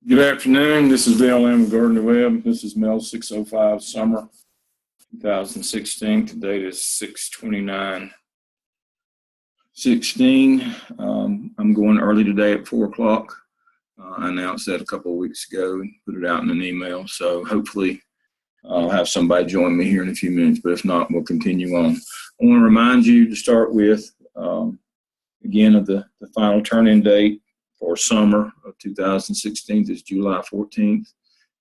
Good afternoon. This is Dale M. Gardner Webb. This is Mels 605 Summer 2016. Today is 6/29/16. I'm going early today at 4 o'clock. I announced that a couple of weeks ago and put it out in an email. So hopefully I'll have somebody join me here in a few minutes, but if not, we'll continue on. I want to remind you to start with, again, of the final turn-in date for summer of 2016 is July 14th.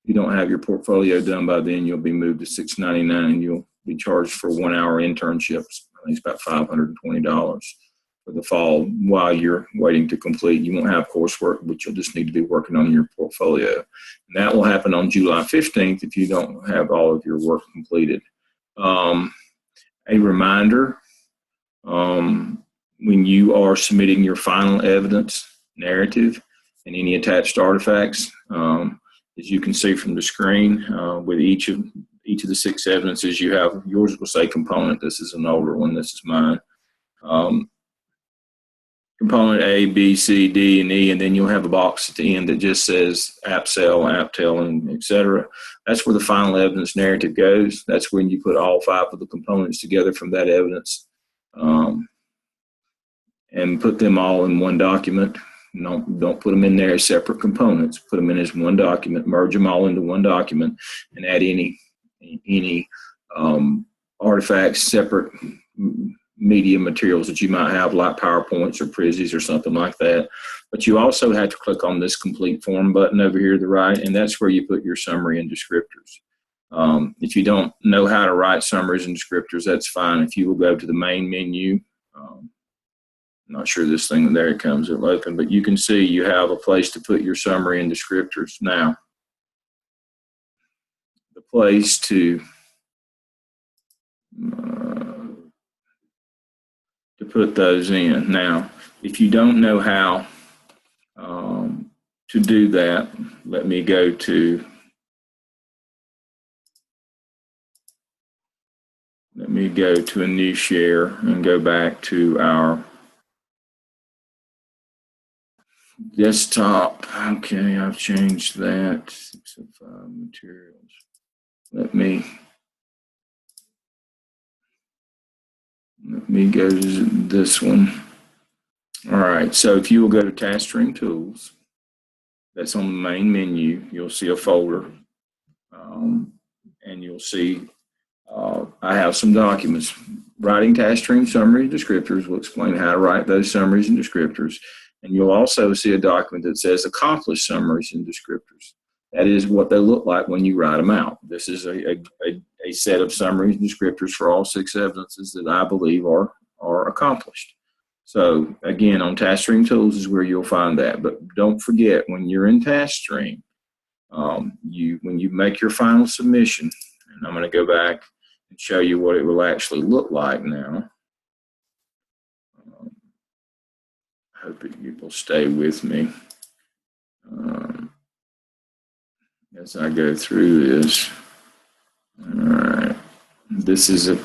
If you don't have your portfolio done by then, you'll be moved to $699 and you'll be charged for 1 hour internships. I think it's about $520 for the fall while you're waiting to complete. You won't have coursework, but you'll just need to be working on your portfolio. And that will happen on July 15th if you don't have all of your work completed. A reminder, when you are submitting your final evidence narrative and any attached artifacts, as you can see from the screen, with each of the 6 evidences you have, yours will say component. This is an older one. This is mine. Component A, B, C, D, and E, and then you'll have a box at the end that just says AppSell, AppTel, and etc. That's where the final evidence narrative goes. That's when you put all 5 of the components together from that evidence, and put them all in one document. Don't put them in there as separate components. Put them in as one document. Merge them all into one document, and add any artifacts, separate media materials that you might have, like PowerPoints or Prizzies or something like that. But you also have to click on this complete form button over here to the right, and that's where you put your summary and descriptors. If you don't know how to write summaries and descriptors, that's fine. If you will go to the main menu, I'm not sure this thing, there it comes, it'll open, but you can see you have a place to put your summary and descriptors. Now, the place to put those in. Now, if you don't know how to do that, let me go to a new share and go back to our desktop. Okay, I've changed that. 605 materials. Let me go to this one. All right, so if you will go to Task Stream Tools, that's on the main menu, you'll see a folder, and you'll see I have some documents. Writing Task Stream Summary and Descriptors will explain how to write those summaries and descriptors. And you'll also see a document that says Accomplished Summaries and Descriptors. That is what they look like when you write them out. This is a set of summaries and descriptors for all 6 evidences that I believe are accomplished. So again, on Task Stream Tools is where you'll find that. But don't forget, when you're in Task Stream, when you make your final submission, and I'm going to go back and show you what it will actually look like now. I hope you will stay with me as I go through this. All right. This is a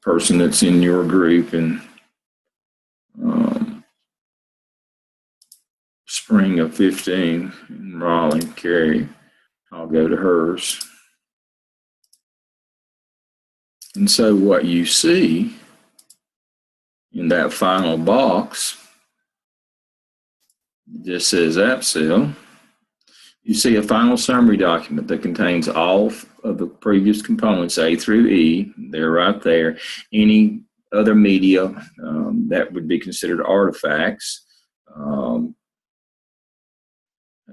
person that's in your group in spring of 15 in Raleigh, Carrie. I'll go to hers. And so what you see in that final box just says AppSell. You see a final summary document that contains all of the previous components, A through E. They're right there. Any other media that would be considered artifacts.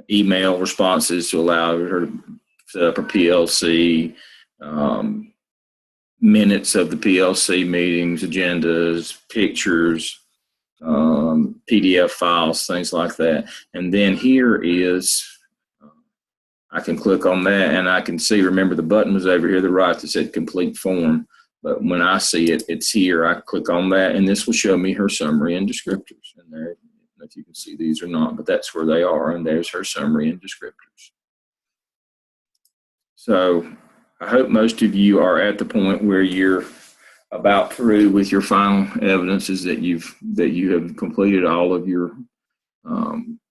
Email responses to allow her to set up a PLC. Minutes of the PLC meetings, agendas, pictures, PDF files, things like that. And then here is, I can click on that and I can see, remember the button was over here to the right that said complete form. But when I see it, it's here. I click on that and this will show me her summary and descriptors. And there, I don't know if you can see these or not, but that's where they are. And there's her summary and descriptors. So I hope most of you are at the point where you're about through with your final evidences, that you have completed all of your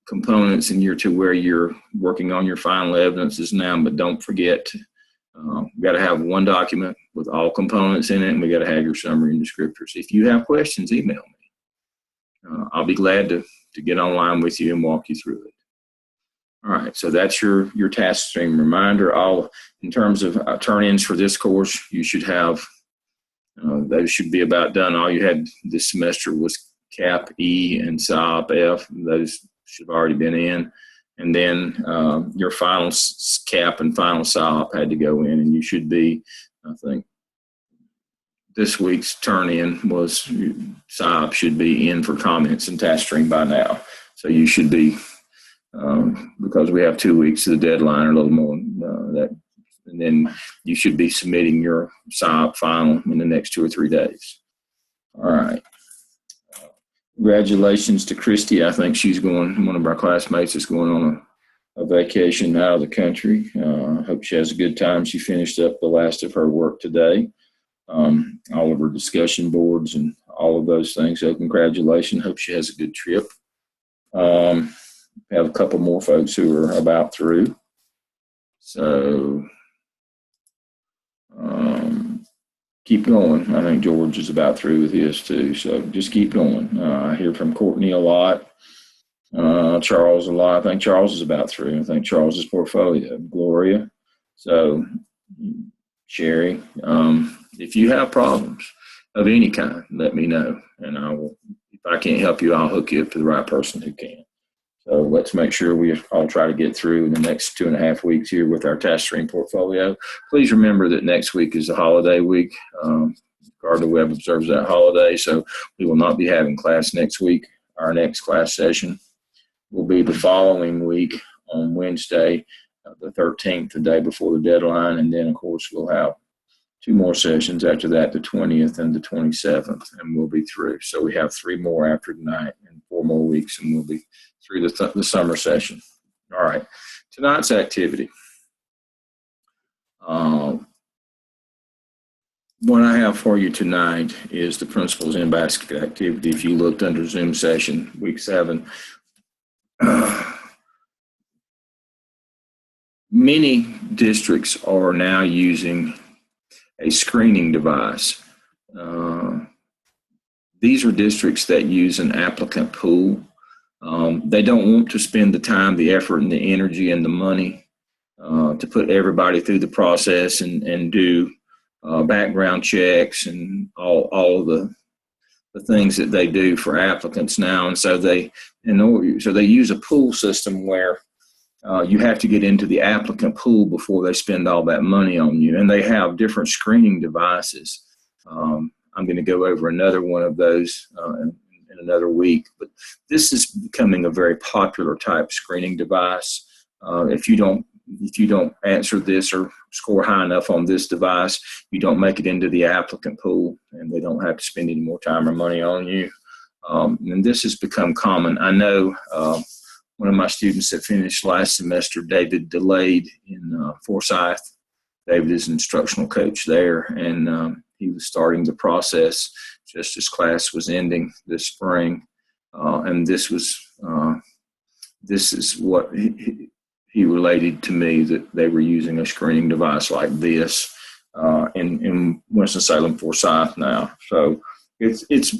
components in year 2 where you're working on your final evidences now, but don't forget, we got to have one document with all components in it, and we got to have your summary and descriptors. If you have questions, email me. I'll be glad to get online with you and walk you through it. All right, so that's your task stream reminder. In terms of turn-ins for this course, you should have, those should be about done. All you had this semester was CAP E and SOP F. Those should have already been in. And then your final CAP and final SOP had to go in, and you should be, I think, this week's turn-in was SOP should be in for comments and task stream by now. So you should be, because we have 2 weeks to the deadline or a little more, and then you should be submitting your SOP final in the next 2 or 3 days. All right. Congratulations to Christy. I think she's going, one of our classmates is going on a vacation out of the country. I hope she has a good time. She finished up the last of her work today, all of her discussion boards and all of those things. So congratulations. Hope she has a good trip. We have a couple more folks who are about through. So keep going. I think George is about through with his too. So just keep going. I hear from Courtney a lot. Charles a lot. I think Charles is about through. I think Charles is portfolio. Gloria. So Sherry, if you have problems of any kind, let me know. And I will, if I can't help you, I'll hook you up to the right person who can. So let's make sure we all try to get through in the next 2.5 weeks here with our task stream portfolio. Please remember that next week is a holiday week. Gardner Webb observes that holiday, so we will not be having class next week. Our next class session will be the following week on Wednesday, the 13th, the day before the deadline, and then, of course, we'll have 2 more sessions after that, the 20th and the 27th, and we'll be through. So we have 3 more after tonight and 4 more weeks, and we'll be through the summer session. All right, tonight's activity. What I have for you tonight is the principles in basket activity. If you looked under Zoom session, week 7, many districts are now using a screening device. These are districts that use an applicant pool. They don't want to spend the time, the effort, and the energy and the money to put everybody through the process and do background checks and all of the things that they do for applicants now. And so they use a pool system where you have to get into the applicant pool before they spend all that money on you. And they have different screening devices. I'm going to go over another one of those in another week. But this is becoming a very popular type screening device. If you don't answer this or score high enough on this device, you don't make it into the applicant pool, and they don't have to spend any more time or money on you. And this has become common. I know one of my students that finished last semester, David Delayed in Forsyth. David is an instructional coach there, and he was starting the process just as class was ending this spring. And this is what he related to me, that they were using a screening device like this in Winston-Salem, Forsyth now. So it's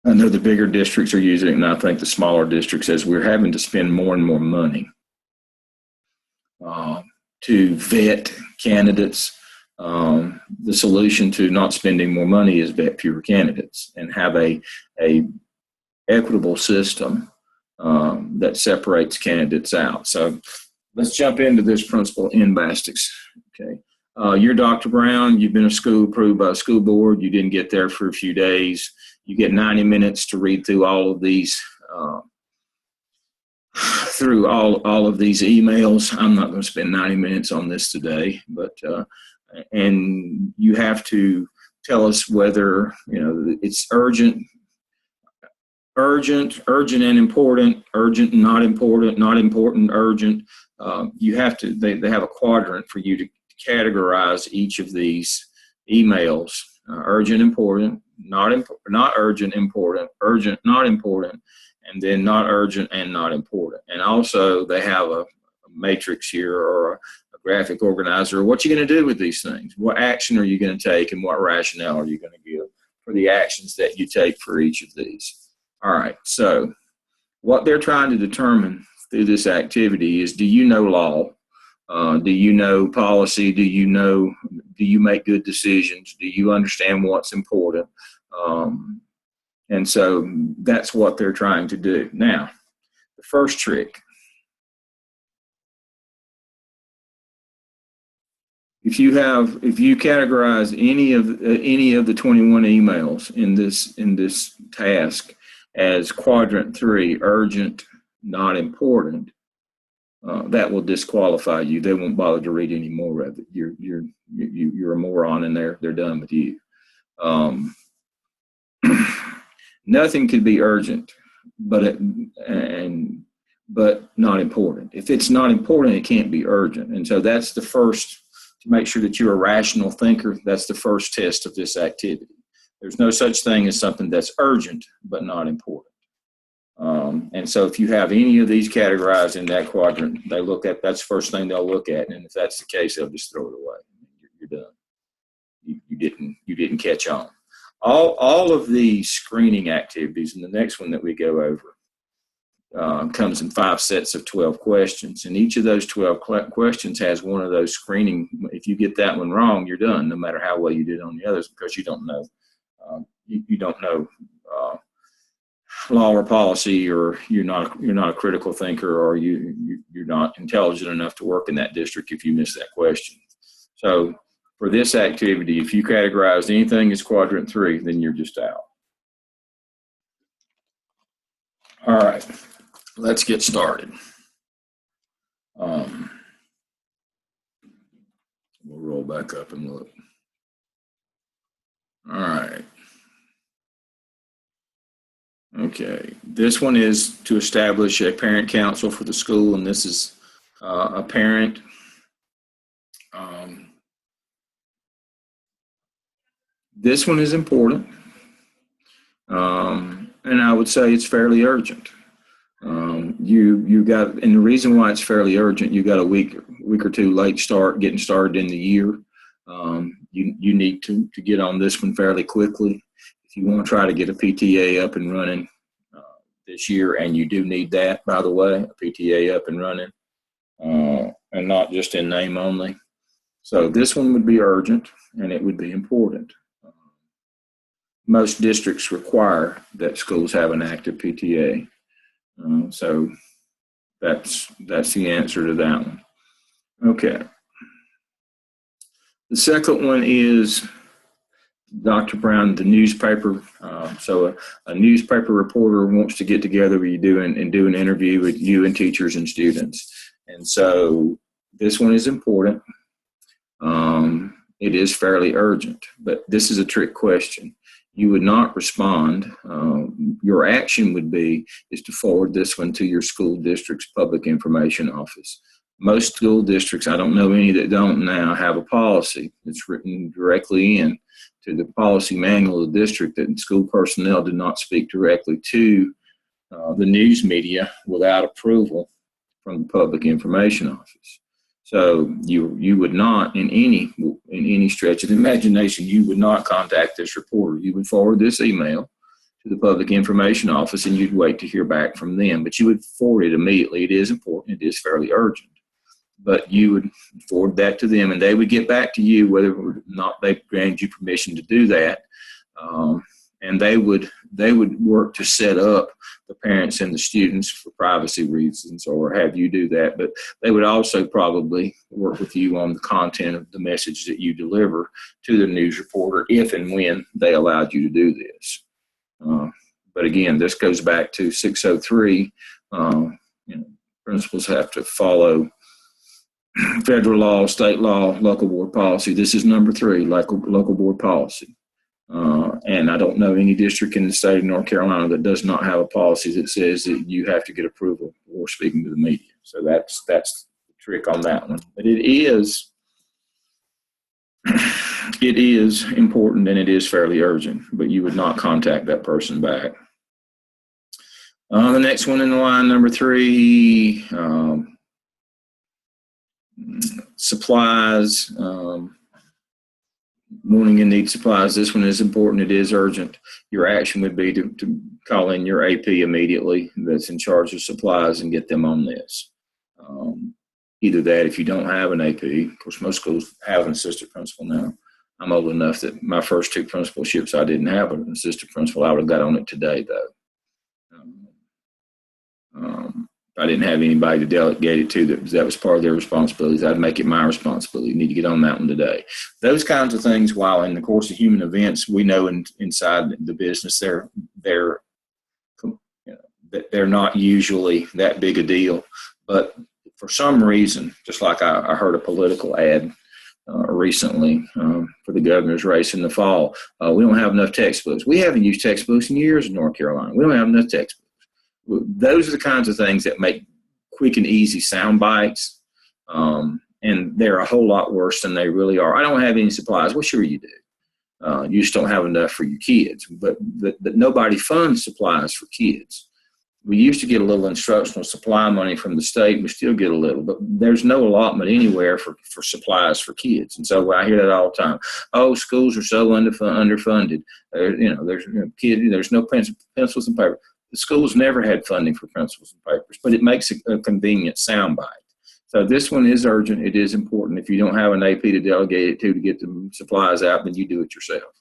I know the bigger districts are using it, and I think the smaller districts, as we're having to spend more and more money to vet candidates, the solution to not spending more money is vet fewer candidates and have a equitable system that separates candidates out. So let's jump into this principle in Bastics. Okay, you're Dr. Brown. You've been approved by a school board. You didn't get there for a few days. You get 90 minutes to read through all of these emails. I'm not going to spend 90 minutes on this today, but and you have to tell us whether it's urgent and important, urgent and not important, urgent. You have to. They have a quadrant for you to categorize each of these emails: urgent, important, not urgent, important, urgent, not important, and then not urgent and not important. And also they have a matrix here, or a graphic organizer. What you going to do with these things? What action are you going to take, and what rationale are you going to give for the actions that you take for each of these? All right, so what they're trying to determine through this activity is, do you know law? Do you know policy? Do you make good decisions? Do you understand what's important? And so that's what they're trying to do. Now, the first trick. If you categorize any of the 21 emails in this task as quadrant 3, urgent, not important, that will disqualify you. They won't bother to read any more of it. You're a moron, and they're done with you. Nothing could be urgent, but not important. If it's not important, it can't be urgent. And so that's the first, to make sure that you're a rational thinker, that's the first test of this activity. There's no such thing as something that's urgent but not important. And so if you have any of these categorized in that quadrant, that's the first thing they'll look at. And if that's the case, they'll just throw it away. You're done. You didn't catch on. All of these screening activities, and the next one that we go over, comes in 5 sets of 12 questions. And each of those 12 questions has one of those screening. If you get that one wrong, you're done, no matter how well you did on the others, because you don't know. You don't know law or policy, or you're not a critical thinker, or you're not intelligent enough to work in that district if you miss that question. So for this activity, if you categorize anything as quadrant 3, then you're just out. All right, let's get started. We'll roll back up and look. All right. Okay, this one is to establish a parent council for the school, and this is a parent. This one is important, and I would say it's fairly urgent. You got, and the reason why it's fairly urgent, you got a week or two late start getting started in the year. You need to get on this one fairly quickly if you want to try to get a PTA up and running this year, and you do need that, by the way, a PTA up and running, and not just in name only. So this one would be urgent, and it would be important. Most districts require that schools have an active PTA. So that's the answer to that one. Okay. The second one is, Dr. Brown, the newspaper. So a newspaper reporter wants to get together with you and do an interview with you and teachers and students. And so this one is important. It is fairly urgent, but this is a trick question. You would not respond. Your action is to forward this one to your school district's public information office. Most school districts, I don't know any that don't now, have a policy that's written directly in to the policy manual of the district that school personnel do not speak directly to the news media without approval from the public information office. So you would not, in any stretch of the imagination, you would not contact this reporter. You would forward this email to the public information office, and you'd wait to hear back from them. But you would forward it immediately. It is important. It is fairly urgent. But you would forward that to them, and they would get back to you whether or not they granted you permission to do that. And they would work to set up the parents and the students for privacy reasons, or have you do that. But they would also probably work with you on the content of the message that you deliver to the news reporter, if and when they allowed you to do this. But again, this goes back to 603. Principals have to follow federal law, state law, local board policy. This is number 3, local board policy. And I don't know any district in the state of North Carolina that does not have a policy that says that you have to get approval before speaking to the media. So that's the trick on that one. But it is important, and it is fairly urgent, but you would not contact that person back. The next one in the line, number 3, supplies. Morning and need supplies. This one is important. It is urgent. Your action would be to call in your AP immediately that's in charge of supplies and get them on this. Either that, if you don't have an AP, of course, most schools have an assistant principal now. I'm old enough that my first 2 principalships, I didn't have an assistant principal. I would have got on it today, though. If I didn't have anybody to delegate it to that was part of their responsibilities, I'd make it my responsibility. You need to get on that one today. Those kinds of things, while in the course of human events, we know inside the business they're not usually that big a deal. But for some reason, just like I heard a political ad recently for the governor's race in the fall, we don't have enough textbooks. We haven't used textbooks in years in North Carolina. We don't have enough textbooks. Those are the kinds of things that make quick and easy sound bites, and they're a whole lot worse than they really are. I don't have any supplies. Well, sure you do. You just don't have enough for your kids. But nobody funds supplies for kids. We used to get a little instructional supply money from the state. We still get a little, but there's no allotment anywhere for supplies for kids. And so I hear that all the time. Oh, schools are so underfunded. There's no pencils and paper. The schools never had funding for pencils and papers, but it makes a convenient soundbite. So this one is urgent. It is important. If you don't have an AP to delegate it to get the supplies out, then you do it yourself.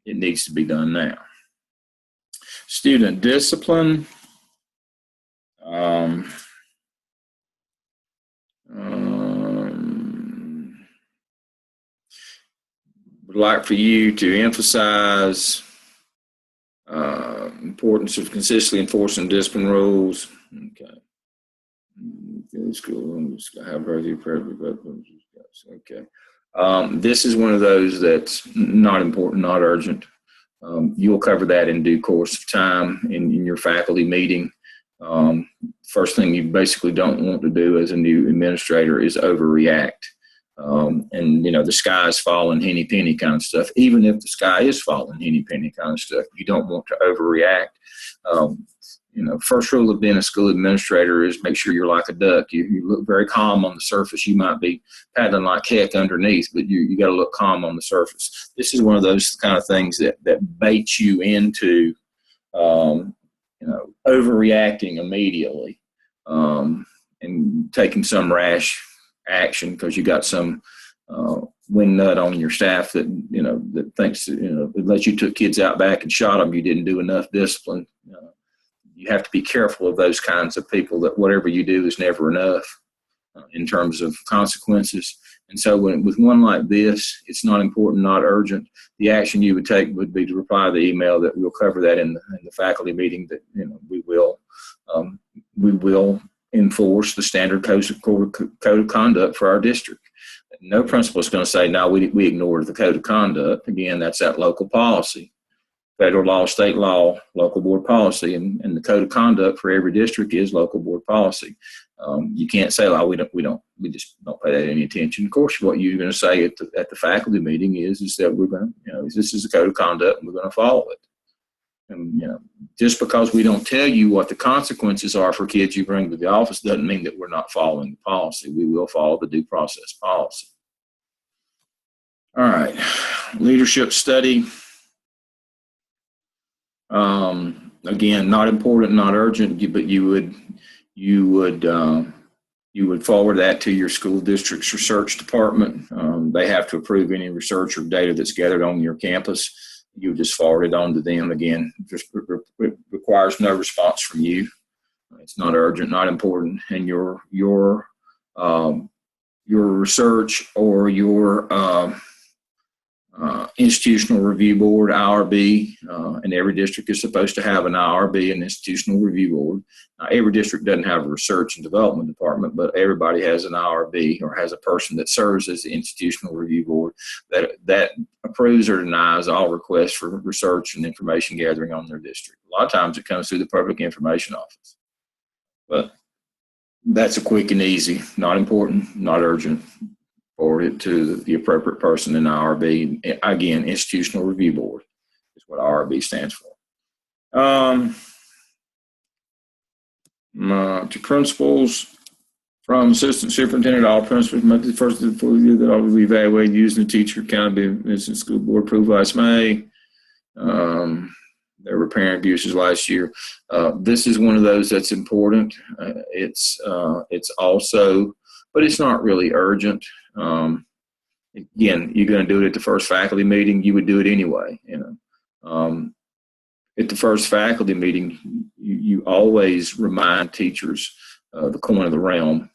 It needs to be done now. Student discipline. Would like for you to emphasize importance of consistently enforcing discipline rules. Okay. Okay. This is one of those that's not important, not urgent. You'll cover that in due course of time in your faculty meeting. First thing you basically don't want to do as a new administrator is overreact. And the sky is falling, henny penny kind of stuff. Even if the sky is falling, henny penny kind of stuff, you don't want to overreact. First rule of being a school administrator is make sure you're like a duck. You look very calm on the surface. You might be paddling like heck underneath, but you got to look calm on the surface. This is one of those kind of things that baits you into, overreacting immediately, and taking some rash action because you got some wing nut on your staff that thinks unless you took kids out back and shot them, you didn't do enough discipline. You have to be careful of those kinds of people, that whatever you do is never enough in terms of consequences. And so with one like this, it's not important, not urgent. The action you would take would be to reply to the email that we'll cover that in the faculty meeting, that we will enforce the standard code of conduct for our district. No principal is going to say, no, we ignored the code of conduct. Again, that's that local policy. Federal law, state law, local board policy, and the code of conduct for every district is local board policy. You can't say, "Oh, we just don't pay that any attention." Of course, what you're going to say at the faculty meeting is that we're going to, this is the code of conduct, and we're going to follow it. And just because we don't tell you what the consequences are for kids you bring to the office doesn't mean that we're not following the policy. We will follow the due process policy. All right, leadership study. Again, not important, not urgent, but you would forward that to your school district's research department. They have to approve any research or data that's gathered on your campus. You would just forward it on to them. Again, just requires no response from you. It's not urgent, not important, and your research or your institutional review board, IRB, and every district is supposed to have an IRB, an institutional review board. Now, every district doesn't have a research and development department, but everybody has an IRB or has a person that serves as the institutional review board that approves or denies all requests for research and information gathering on their district. A lot of times it comes through the Public Information Office, but that's a quick and easy, not important, not urgent. Forward it to the appropriate person in IRB. Again, Institutional Review Board is what IRB stands for. To principals, from assistant superintendent, all principals must be the first of the full year that all will be evaluated using the teacher accountability school board approved last May. There were parent abuses last year. This is one of those that's important. It's also, but it's not really urgent. Again, you're going to do it at the first faculty meeting. You would do it anyway. At the first faculty meeting, you always remind teachers the coin of the realm,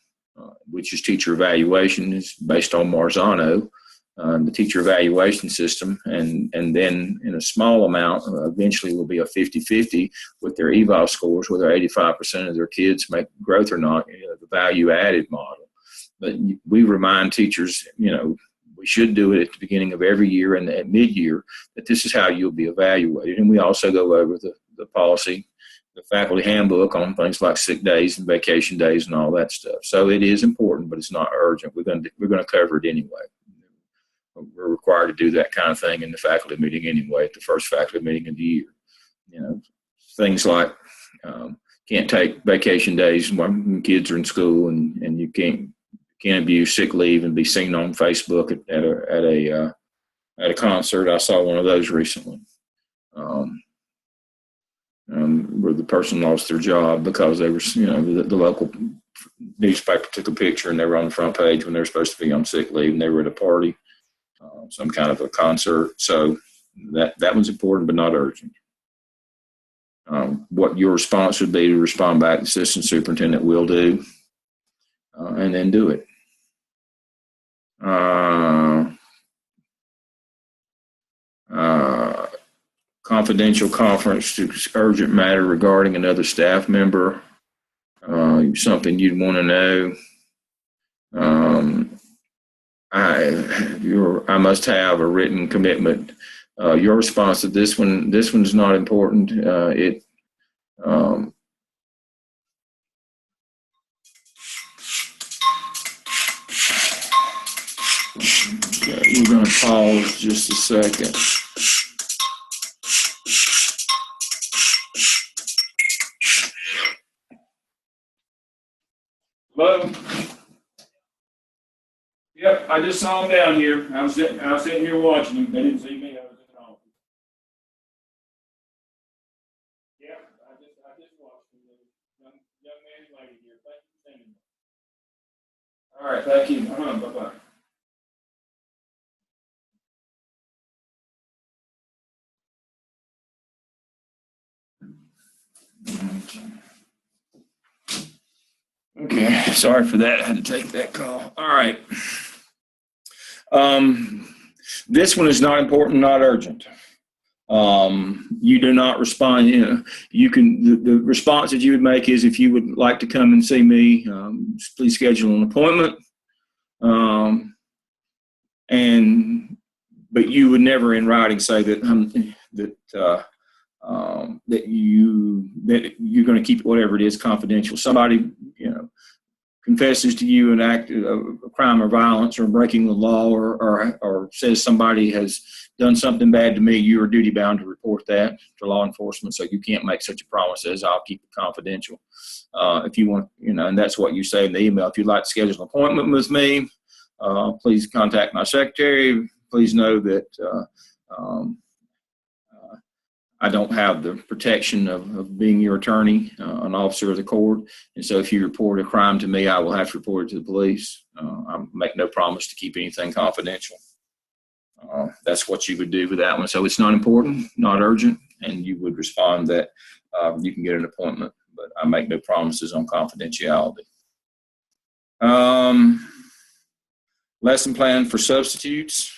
which is teacher evaluation, is based on Marzano, the teacher evaluation system, and then in a small amount, eventually will be a 50-50 with their eval scores, whether 85% of their kids make growth or not, the value added model. But we remind teachers, we should do it at the beginning of every year and at mid-year, that this is how you'll be evaluated. And we also go over the policy, the faculty handbook on things like sick days and vacation days and all that stuff. So it is important, but it's not urgent. We're going to cover it anyway. We're required to do that kind of thing in the faculty meeting anyway, at the first faculty meeting of the year. Things like can't take vacation days when kids are in school, and you can't abuse sick leave and be seen on Facebook at a concert. I saw one of those recently, where the person lost their job because they were, the local newspaper took a picture and they were on the front page when they were supposed to be on sick leave, and they were at a party, some kind of a concert. So that one's important, but not urgent. What your response would be to respond back, the assistant superintendent will do, and then do it. Confidential conference to urgent matter regarding another staff member, something you'd want to know. I must have a written commitment. Your response to this one's not important. Okay, we're going to pause just a second. Hello? Yep, I just saw him down here. I was sitting here watching him. They didn't see me. I was in the office. Yep, I just watched him. Young man and lady here. Thank you for sending me. All right, thank you. Bye-bye. Okay, sorry for that. I had to take that call. All right. This one is not important, not urgent. You do not respond. You can. The response that you would make is, if you would like to come and see me, please schedule an appointment. But you would never, in writing, say that that you're going to keep whatever it is confidential. Somebody, confesses to you an act of a crime or violence or breaking the law, or says somebody has done something bad to me, you are duty bound to report that to law enforcement. So you can't make such a promise as, I'll keep it confidential. If you want, and that's what you say in the email. If you'd like to schedule an appointment with me, please contact my secretary. Please know that I don't have the protection of being your attorney, an officer of the court. And so if you report a crime to me, I will have to report it to the police. I make no promise to keep anything confidential. That's what you would do with that one. So it's not important, not urgent, and you would respond that you can get an appointment, but I make no promises on confidentiality. Lesson plan for substitutes.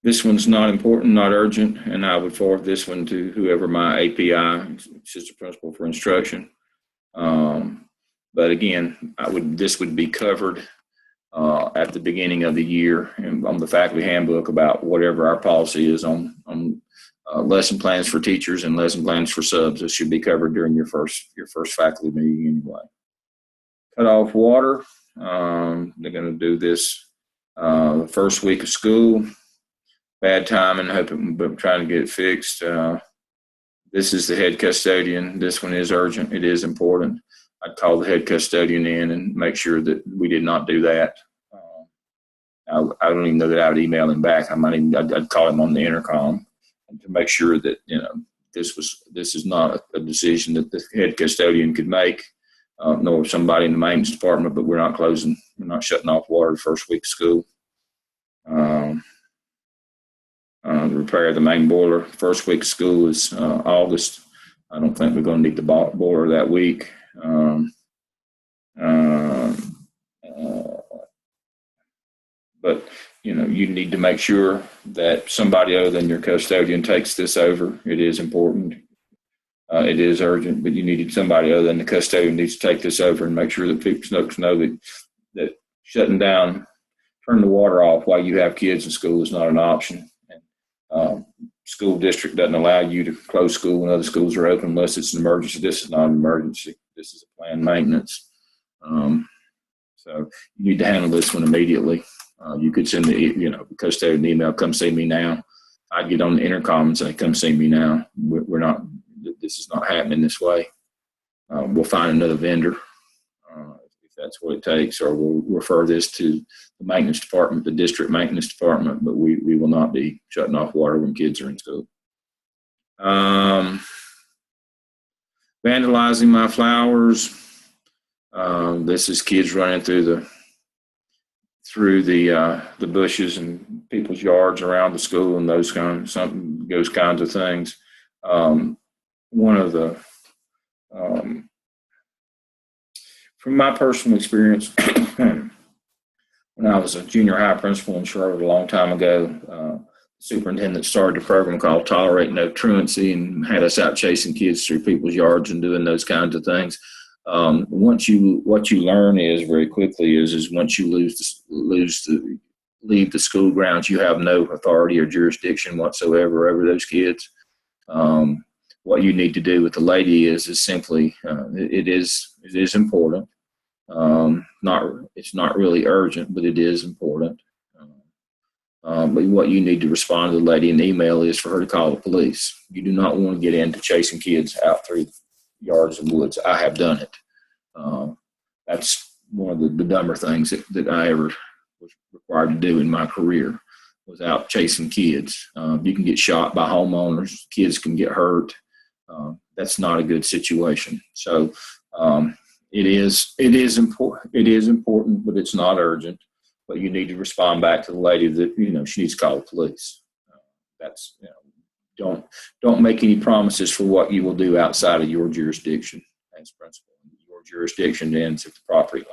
This one's not important, not urgent, and I would forward this one to whoever my API, assistant principal for instruction. But again, this would be covered at the beginning of the year and on the faculty handbook about whatever our policy is on lesson plans for teachers and lesson plans for subs. This should be covered during your first faculty meeting anyway. Cut off water. They're going to do this the first week of school. bad timing, hoping, but trying to get it fixed. This is the head custodian. This one is urgent. It is important. I'd call the head custodian in and make sure that we did not do that. I don't even know that I would email him back. I'd call him on the intercom to make sure that, this is not a decision that the head custodian could make, nor somebody in the maintenance department, but we're not shutting off water the first week of school. The repair of the main boiler, first week of school is August. I don't think we're going to need the boiler that week. But you need to make sure that somebody other than your custodian takes this over. It is important. It is urgent, but you needed somebody other than the custodian needs to take this over and make sure that people know that shutting down, turning the water off while you have kids in school is not an option. School district doesn't allow you to close school when other schools are open unless it's an emergency. This is not an emergency. This is a planned maintenance. So you need to handle this one immediately. You could send the custodian email, come see me now. I'd get on the intercom and say, come see me now. This is not happening this way. We'll find another vendor if that's what it takes, or we'll refer this to the maintenance department, the district maintenance department, but we will not be shutting off water when kids are in school. Vandalizing my flowers. This is kids running through the bushes and people's yards around the school and those kinds of things. One of the from my personal experience, when I was a junior high principal in Charlotte a long time ago, the superintendent started a program called Tolerate No Truancy and had us out chasing kids through people's yards and doing those kinds of things. What you learn is very quickly is once you leave the school grounds, you have no authority or jurisdiction whatsoever over those kids. What you need to do with the lady is simply it is important. It's not really urgent, but it is important. But what you need to respond to the lady in the email is for her to call the police. You do not want to get into chasing kids out through yards and woods. I have done it. That's one of the dumber things that I ever was required to do in my career, was out chasing kids. You can get shot by homeowners. Kids can get hurt. That's not a good situation. So it is important. It is important, but it's not urgent. But you need to respond back to the lady that she needs to call the police. That's don't make any promises for what you will do outside of your jurisdiction as principal. Your jurisdiction ends at the property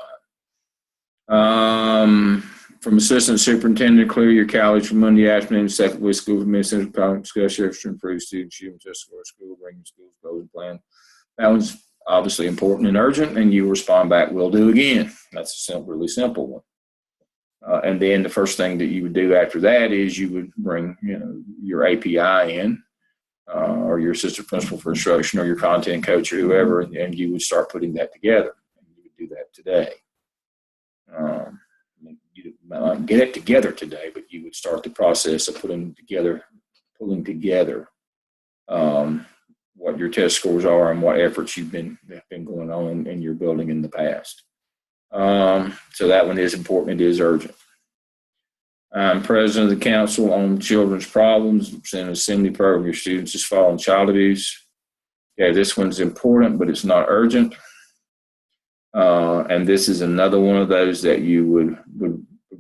line. From assistant superintendent, clear your college from Monday afternoon, second week school administrative problem, discuss efforts to improve student achievement to school, bring school's goals and plan. That one's obviously important and urgent, and you respond back, "Will do again." That's a really simple one. And then the first thing that you would do after that is you would bring your API in, or your assistant principal for instruction, or your content coach, or whoever, and you would start putting that together. And you would do that today. You might get it together today, but you would start the process of pulling together what your test scores are and what efforts have been going on in your building in the past. So that one is important. It is urgent. I'm president of the Council on Children's Problems. In an assembly program, your students is following child abuse. Okay, this one's important, but it's not urgent. And this is another one of those that you would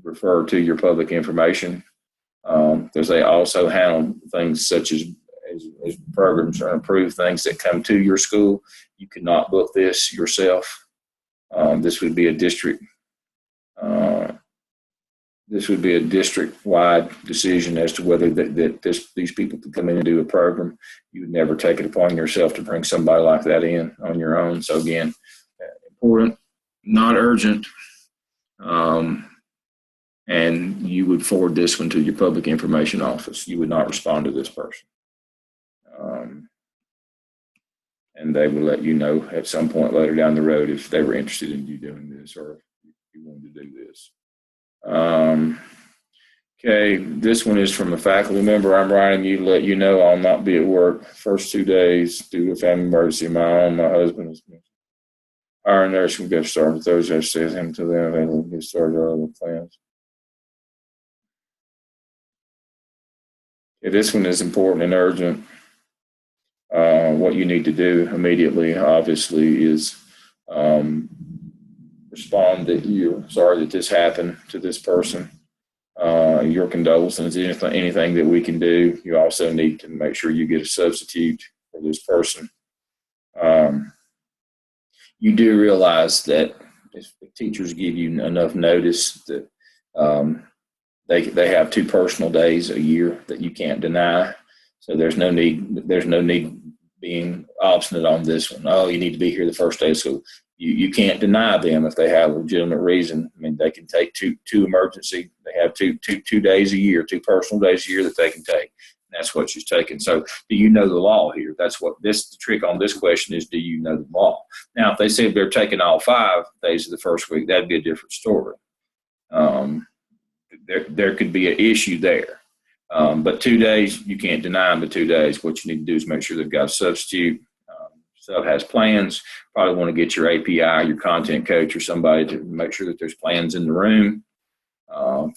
refer to your public information, because they also handle things such as programs or approved things that come to your school. You cannot book this yourself. This would be a district. This would be a district-wide decision as to whether these people could come in and do a program. You would never take it upon yourself to bring somebody like that in on your own. So again, important, not urgent, and you would forward this one to your public information office. You would not respond to this person. And they would let you know at some point later down the road if they were interested in you doing this or if you wanted to do this. Okay, this one is from a faculty member. I'm writing you to let you know I'll not be at work first 2 days due to a family emergency. My husband is our nurse will get started Thursday. I said him to them and we'll get started on the plans. Okay, this one is important and urgent. What you need to do immediately, obviously, is respond that you're sorry that this happened to this person. Your condolences, anything that we can do. You also need to make sure you get a substitute for this person. You do realize that if teachers give you enough notice that they have 2 personal days a year that you can't deny. So there's no need being obstinate on this one. Oh, you need to be here the first day of school. You can't deny them if they have a legitimate reason. I mean, they can take two emergency. They have two days a year, 2 personal days a year that they can take. And that's what she's taking. So do you know the law here? That's what the trick on this question is. Do you know the law? Now, if they say they're taking all 5 days of the first week, that'd be a different story. There could be an issue there. But 2 days, you can't deny them the 2 days. What you need to do is make sure they've got a substitute. Sub has plans. Probably want to get your API, your content coach, or somebody to make sure that there's plans in the room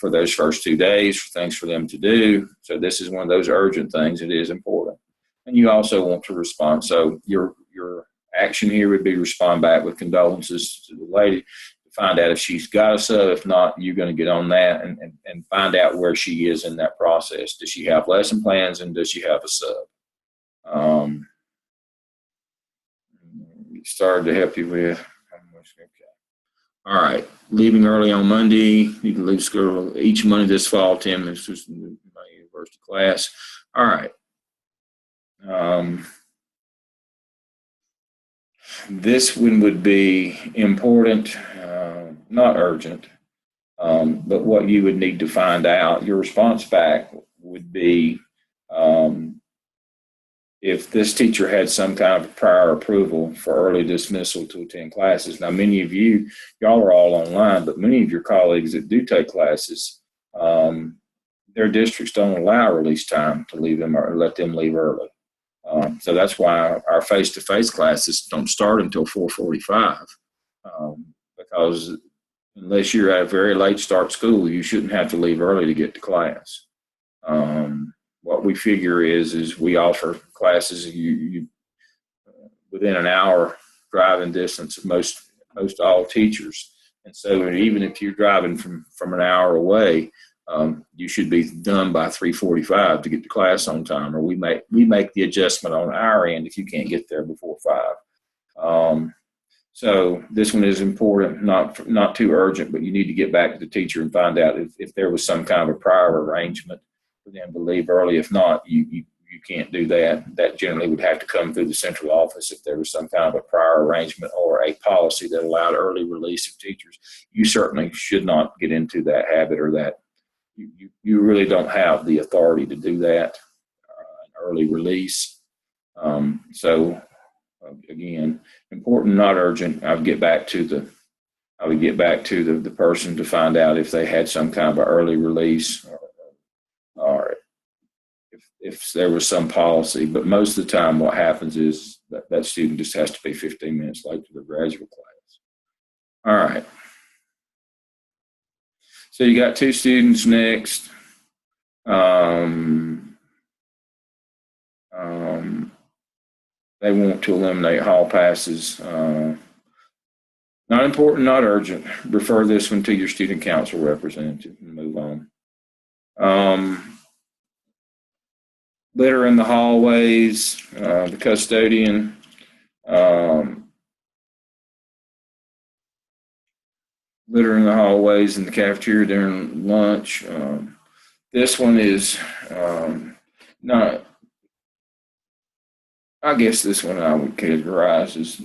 for those first 2 days, things for them to do. So this is one of those urgent things. It is important. And you also want to respond. So your action here would be respond back with condolences to the lady. Find out if she's got a sub. If not, you're going to get on that and find out where she is in that process. Does she have lesson plans and does she have a sub? Started to help you with. Okay. All right. Leaving early on Monday. You can leave school each Monday this fall, Tim. This is my university class. All right. This one would be important, not urgent, but what you would need to find out. Your response back would be if this teacher had some kind of prior approval for early dismissal to attend classes. Now, many of y'all are all online, but many of your colleagues that do take classes, their districts don't allow release time to leave them or let them leave early. So that's why our face-to-face classes don't start until 4:45, because unless you're at a very late start school, you shouldn't have to leave early to get to class. What we figure is we offer classes you within an hour driving distance of most all teachers, and so even if you're driving from an hour away, you should be done by 3:45 to get to class on time, or we make the adjustment on our end if you can't get there before 5. So this one is important, not too urgent, but you need to get back to the teacher and find out if there was some kind of a prior arrangement for them to leave early. If not, you can't do that. That generally would have to come through the central office if there was some kind of a prior arrangement or a policy that allowed early release of teachers. You certainly should not get into that habit or that. You really don't have the authority to do that, an early release. So again, important, not urgent. I would get back to the person to find out if they had some kind of an early release or if there was some policy. But most of the time what happens is that student just has to be 15 minutes late to the graduate class. All right. So you got 2 students next. They want to eliminate hall passes. Not important, not urgent. Refer this one to your student council representative and move on. Litter in the hallways, the custodian. Litter in the hallways and the cafeteria during lunch. This one is not, I guess this one I would categorize as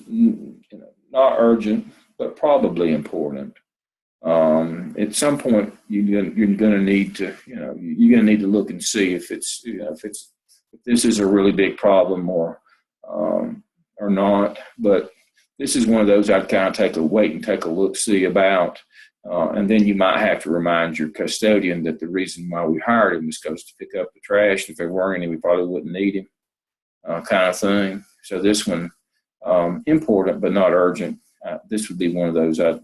not urgent, but probably important. At some point, you're going to need to, look and see if this is a really big problem or not. But this is one of those I'd kind of take a look see about. And then you might have to remind your custodian that the reason why we hired him was because to pick up the trash. If there weren't any, we probably wouldn't need him, kind of thing. So this one, important but not urgent. This would be one of those. I'd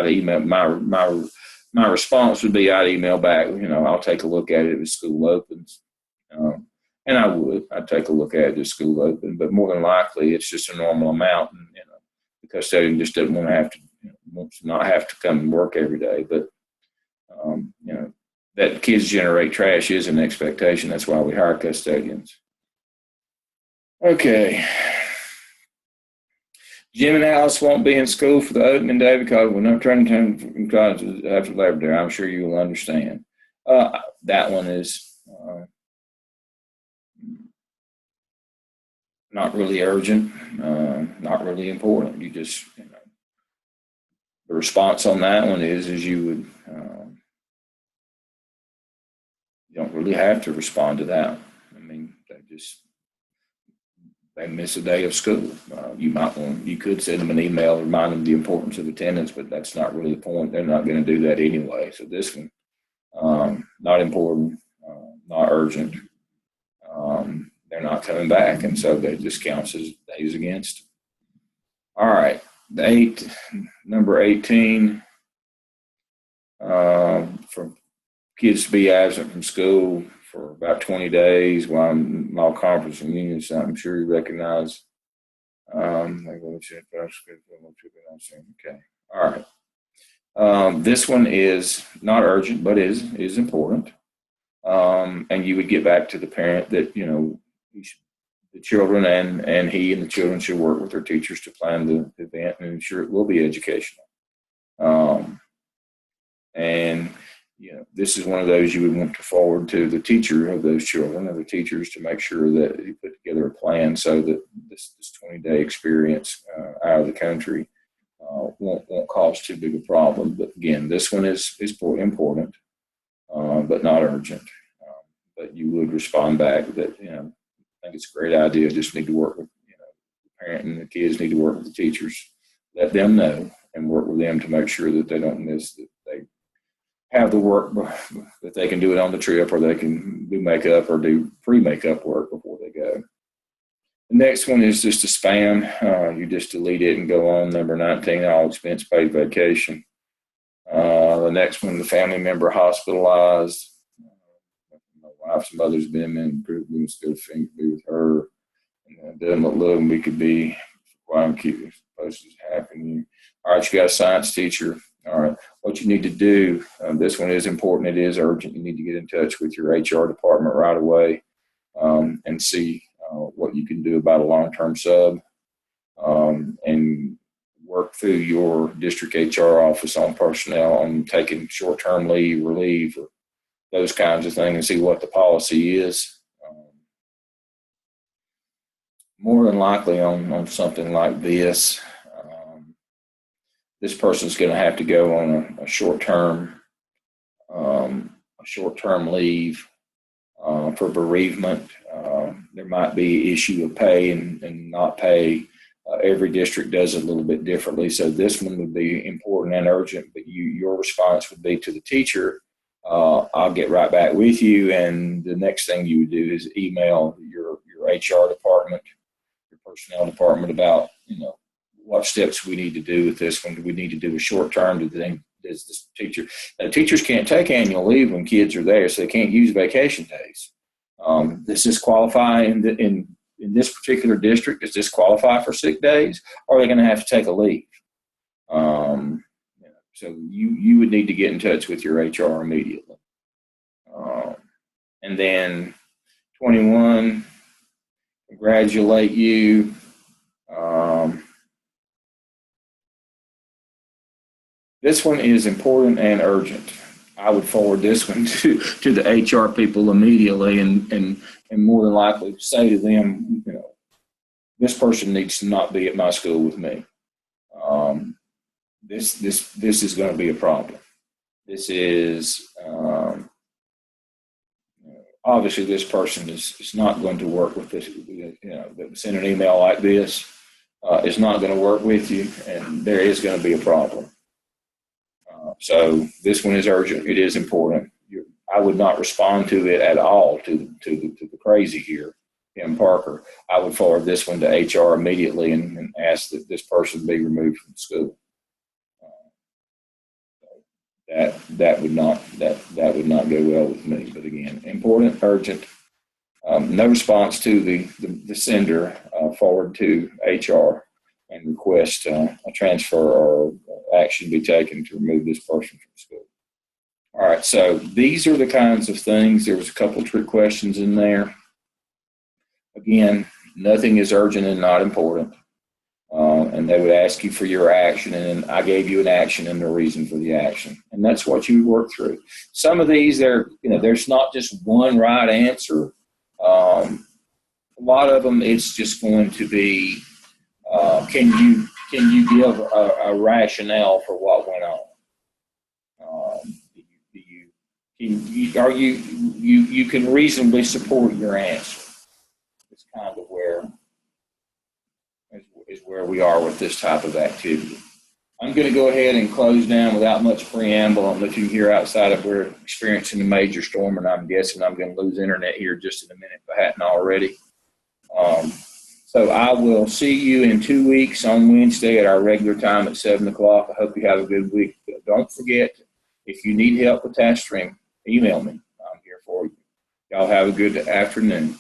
email my response would be I'd email back. I'll take a look at it if school opens, and I'd take a look at it if school open. But more than likely, it's just a normal amount, and the custodian just doesn't want to have to. Wants to not have to come and work every day, but that kids generate trash is an expectation. That's why we hire custodians. Okay. Jim and Alice won't be in school for the opening day because we're not trying to classes after Labor Day. I'm sure you will understand. That one is not really urgent, not really important. You just, the response on that one is you would, you don't really have to respond to that. I mean, they miss a day of school. You could send them an email, remind them the importance of attendance, but that's not really the point. They're not going to do that anyway. So this one, not important, not urgent. They're not coming back, and so that just counts as days against. All right, number 18, for kids to be absent from school for about 20 days while I'm all conference and union, so I'm sure you recognize. Okay, all right. This one is not urgent, but is important. And you would get back to the parent that, the children and he and the children should work with their teachers to plan the event and ensure it will be educational. And this is one of those you would want to forward to the teacher of those children or the teachers to make sure that you put together a plan so that this 20-day experience out of the country won't cause too big a problem. But again, this one is important, but not urgent. But you would respond back that, I think it's a great idea. Just need to work with, the parent and the kids need to work with the teachers, let them know and work with them to make sure that they don't miss, that they have the work, that they can do it on the trip, or they can do makeup or do pre-makeup work before they go. The next one is just a spam. You just delete it and go on. Number 19, all expense paid vacation. The next one, the family member hospitalized. My wife's mother's been in improvement, still think to be with her. And doesn't look little, we could be, why I'm keeping supposed to happen. All right, you got a science teacher. All right, what you need to do, this one is important. It is urgent. You need to get in touch with your HR department right away and see what you can do about a long-term sub and work through your district HR office on personnel on taking short-term leave, relief, or those kinds of things, and see what the policy is. More than likely on something like this, this person's going to have to go on a short-term leave for bereavement. There might be issue of pay and not pay. Every district does it a little bit differently. So this one would be important and urgent, but your response would be to the teacher, I'll get right back with you. And the next thing you would do is email your HR department, your personnel department about, what steps we need to do with this one. Do we need to do a short term? Does this teacher, teachers can't take annual leave when kids are there, so they can't use vacation days. Does this qualify in this particular district? Does this qualify for sick days? Or are they going to have to take a leave? So you would need to get in touch with your HR immediately. And then 21, congratulate you. This one is important and urgent. I would forward this one to the HR people immediately and more than likely say to them, this person needs to not be at my school with me. This is going to be a problem. This is obviously this person is not going to work with this. Send an email like this is not going to work with you, and there is going to be a problem. So this one is urgent. It is important. I would not respond to it at all to the crazy here, Tim Parker. I would forward this one to HR immediately and ask that this person be removed from school. That would not go well with me. But again, important, urgent. No response to the sender. Forward to HR and request a transfer or action be taken to remove this person from school. All right, so these are the kinds of things. There was a couple trick questions in there. Again, nothing is urgent and not important. And they would ask you for your action, and I gave you an action and the reason for the action. And that's what you work through. Some of these, there's not just one right answer. A lot of them, it's just going to be, can you give a rationale for what went on? You can reasonably support your answer. It's kind of where we are with this type of activity. I'm going to go ahead and close down without much preamble. I don't know if you can hear outside of we're experiencing a major storm, and I'm guessing I'm going to lose internet here just in a minute if I hadn't already. So I will see you in 2 weeks on Wednesday at our regular time at 7 o'clock. I hope you have a good week. Don't forget, if you need help with task stream, email me. I'm here for you. Y'all have a good afternoon.